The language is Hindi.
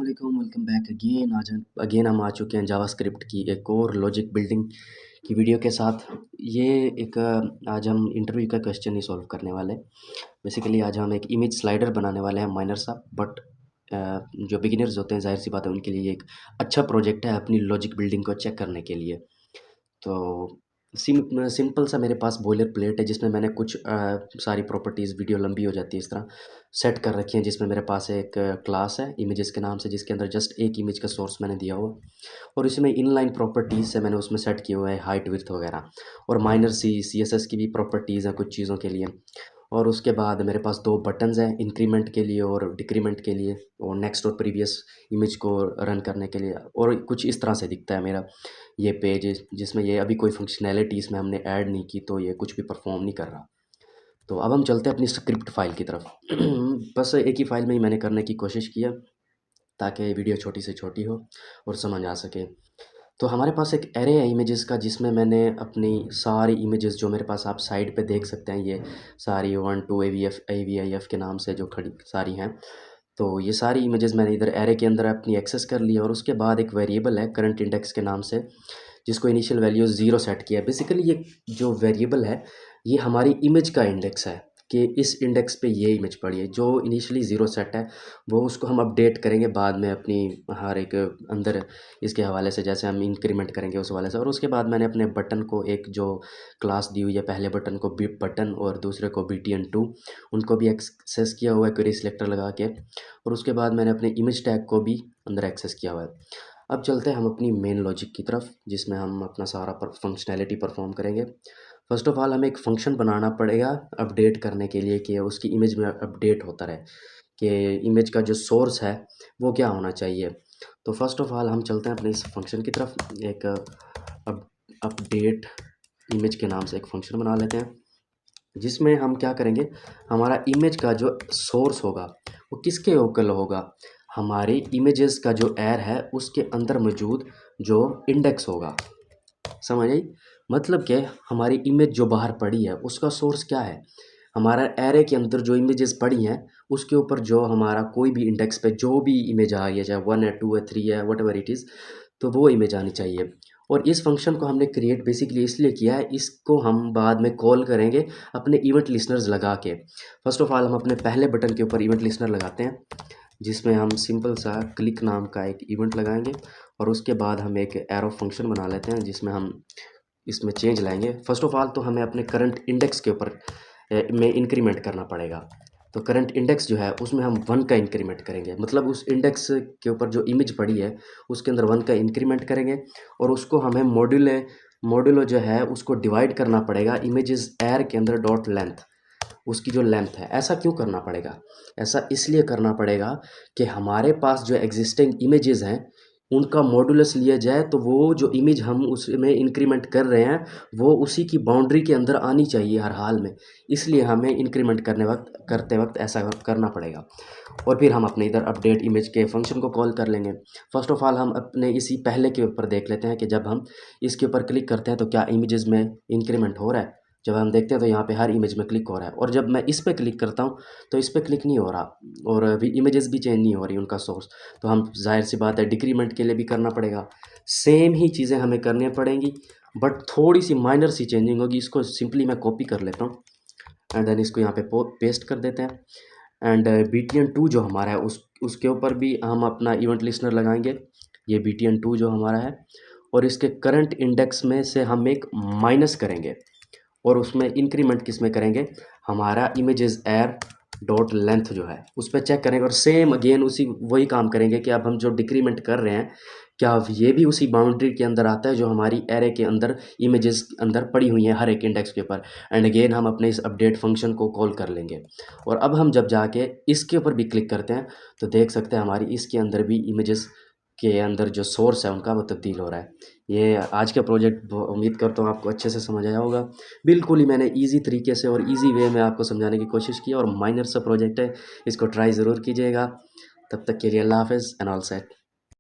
वालेकुम, वेलकम बैक अगेन। आज हम आ चुके हैं जावास्क्रिप्ट की एक और लॉजिक बिल्डिंग की वीडियो के साथ। ये एक आज हम इंटरव्यू का क्वेश्चन ही सॉल्व करने वाले हैं। बेसिकली आज हम एक इमेज स्लाइडर बनाने वाले हैं माइनर सा, बट जो बिगिनर्स होते हैं, जाहिर सी बात है, उनके लिए एक अच्छा प्रोजेक्ट है अपनी लॉजिक बिल्डिंग को चेक करने के लिए। तो सिंपल सा मेरे पास बॉयलर प्लेट है जिसमें मैंने कुछ सारी प्रॉपर्टीज़, वीडियो लंबी हो जाती है इस तरह, सेट कर रखी हैं। जिसमें मेरे पास एक क्लास है इमेजेस के नाम से, जिसके अंदर जस्ट एक इमेज का सोर्स मैंने दिया हुआ, और इसमें इनलाइन प्रॉपर्टीज़ से मैंने उसमें सेट किया हुआ है हाइट, विड्थ वगैरह, और माइनर CSS की भी प्रॉपर्टीज़ हैं कुछ चीज़ों के लिए। और उसके बाद मेरे पास दो बटन्स हैं, इंक्रीमेंट के लिए और डिक्रीमेंट के लिए, और नेक्स्ट और प्रीवियस इमेज को रन करने के लिए। और कुछ इस तरह से दिखता है मेरा ये पेज, जिसमें ये अभी कोई फंक्शनैलिटी इसमें हमने ऐड नहीं की, तो ये कुछ भी परफॉर्म नहीं कर रहा। तो अब हम चलते हैं अपनी स्क्रिप्ट फाइल की तरफ। बस एक ही फाइल में ही मैंने करने की कोशिश किया ताकि वीडियो छोटी से छोटी हो और समझ आ सके। तो हमारे पास एक एरे है इमेजेस का, जिसमें मैंने अपनी सारी इमेजेस जो मेरे पास, आप साइड पे देख सकते हैं, ये सारी 1 2 AVIF के नाम से जो खड़ी सारी हैं। तो ये सारी इमेजेस मैंने इधर एरे के अंदर अपनी एक्सेस कर ली, और उसके बाद एक वेरिएबल है करंट इंडेक्स के नाम से, जिसको इनिशियल वैल्यू 0 सेट किया है। बेसिकली ये जो वेरिएबल है, ये हमारी इमेज का इंडेक्स है कि इस इंडेक्स पे ये इमेज पड़ी है। जो इनिशियली 0 सेट है, वो उसको हम अपडेट करेंगे बाद में अपनी हर एक अंदर इसके हवाले से, जैसे हम इंक्रीमेंट करेंगे उस हवाले से। और उसके बाद मैंने अपने बटन को, एक जो क्लास दी हुई है, पहले बटन को बिप बटन और दूसरे को BTN2, उनको भी एक्सेस किया हुआ है क्वेरी सिलेक्टर लगा के। और उसके बाद मैंने अपने इमेज टैग को भी अंदर एक्सेस किया हुआ है। अब चलते हैं हम अपनी मेन लॉजिक की तरफ, जिसमें हम अपना सारा फंक्शनैलिटी परफॉर्म करेंगे। फर्स्ट ऑफ ऑल हमें एक फंक्शन बनाना पड़ेगा अपडेट करने के लिए, कि उसकी इमेज में अपडेट होता रहे, कि इमेज का जो सोर्स है वो क्या होना चाहिए। तो फर्स्ट ऑफ ऑल हम चलते हैं अपने इस फंक्शन की तरफ। एक अपडेट इमेज के नाम से एक फंक्शन बना लेते हैं, जिसमें हम क्या करेंगे, हमारा इमेज का जो सोर्स होगा वो किसके लोकल होगा, हमारी इमेजेस का जो एर है उसके अंदर मौजूद जो इंडेक्स होगा। समझ आई? मतलब कि हमारी इमेज जो बाहर पड़ी है उसका सोर्स क्या है, हमारा एरे के अंदर जो इमेजेस पड़ी हैं उसके ऊपर जो हमारा कोई भी इंडेक्स पे जो भी इमेज आ रही है, चाहे 1 है, 2 है, 3 है, वट एवर इट इज़, तो वो इमेज आनी चाहिए। और इस फंक्शन को हमने क्रिएट बेसिकली इसलिए किया है, इसको हम बाद में कॉल करेंगे अपने इवेंट लिसनर्स लगा के। फर्स्ट ऑफ ऑल हम अपने पहले बटन के ऊपर इवेंट लिसनर लगाते हैं, जिसमें हम सिंपल सा क्लिक नाम का एक इवेंट लगाएंगे। और उसके बाद हम एक एरो फंक्शन बना लेते हैं, जिसमें हम इसमें चेंज लाएंगे। फर्स्ट ऑफ ऑल तो हमें अपने करंट इंडेक्स के ऊपर में इंक्रीमेंट करना पड़ेगा। तो करंट इंडेक्स जो है उसमें हम 1 का इंक्रीमेंट करेंगे, मतलब उस इंडेक्स के ऊपर जो इमेज पड़ी है उसके अंदर 1 का इंक्रीमेंट करेंगे। और उसको हमें मॉड्यूलो जो है उसको डिवाइड करना पड़ेगा इमेजेस एर के अंदर डॉट लेंथ, उसकी जो लेंथ है। ऐसा क्यों करना पड़ेगा? ऐसा इसलिए करना पड़ेगा कि हमारे पास जो एग्जिस्टिंग इमेजेस हैं उनका मॉडुलस लिया जाए, तो वो जो इमेज हम उसमें इंक्रीमेंट कर रहे हैं वो उसी की बाउंड्री के अंदर आनी चाहिए हर हाल में। इसलिए हमें इंक्रीमेंट करते वक्त ऐसा करना पड़ेगा। और फिर हम अपने इधर अपडेट इमेज के फंक्शन को कॉल कर लेंगे। फर्स्ट ऑफ ऑल हम अपने इसी पहले के ऊपर देख लेते हैं कि जब हम इसके ऊपर क्लिक करते हैं तो क्या इमेजेस में इंक्रीमेंट हो रहा है। जब हम देखते हैं तो यहाँ पे हर इमेज में क्लिक हो रहा है, और जब मैं इस पे क्लिक करता हूँ तो इस पे क्लिक नहीं हो रहा, और अभी इमेजेस भी चेंज नहीं हो रही उनका सोर्स। तो हम, जाहिर सी बात है, डिक्रीमेंट के लिए भी करना पड़ेगा। सेम ही चीज़ें हमें करनी पड़ेंगी, बट थोड़ी सी माइनर सी चेंजिंग होगी। इसको सिंपली मैं कॉपी कर लेता हूँ एंड देन इसको यहाँ पे पेस्ट कर देते हैं। एंड BTN2 जो हमारा है उसके ऊपर भी हम अपना इवेंट लिस्नर लगाएंगे। ये BTN2 जो हमारा है, और इसके करंट इंडेक्स में से हम एक माइनस करेंगे, और उसमें इंक्रीमेंट किस में करेंगे, हमारा इमेजेस एर डॉट लेंथ जो है उस पर चेक करेंगे। और सेम अगेन उसी वही काम करेंगे कि अब हम जो डिक्रीमेंट कर रहे हैं, क्या ये भी उसी बाउंड्री के अंदर आता है जो हमारी एरे के अंदर इमेजेस अंदर पड़ी हुई हैं हर एक इंडेक्स के ऊपर। एंड अगेन हम अपने इस अपडेट फंक्शन को कॉल कर लेंगे। और अब हम जब जाके इसके ऊपर भी क्लिक करते हैं तो देख सकते हैं हमारी इसके अंदर भी इमेजेस के अंदर जो सोर्स है उनका वो तब्दील हो रहा है। ये आज का प्रोजेक्ट उम्मीद करता हूँ आपको अच्छे से समझ आया होगा। बिल्कुल ही मैंने इजी तरीके से और इजी वे में आपको समझाने की कोशिश की, और माइनर सा प्रोजेक्ट है, इसको ट्राई ज़रूर कीजिएगा। तब तक के लिए अल्लाह हाफ़िज़ एंड ऑल सेट।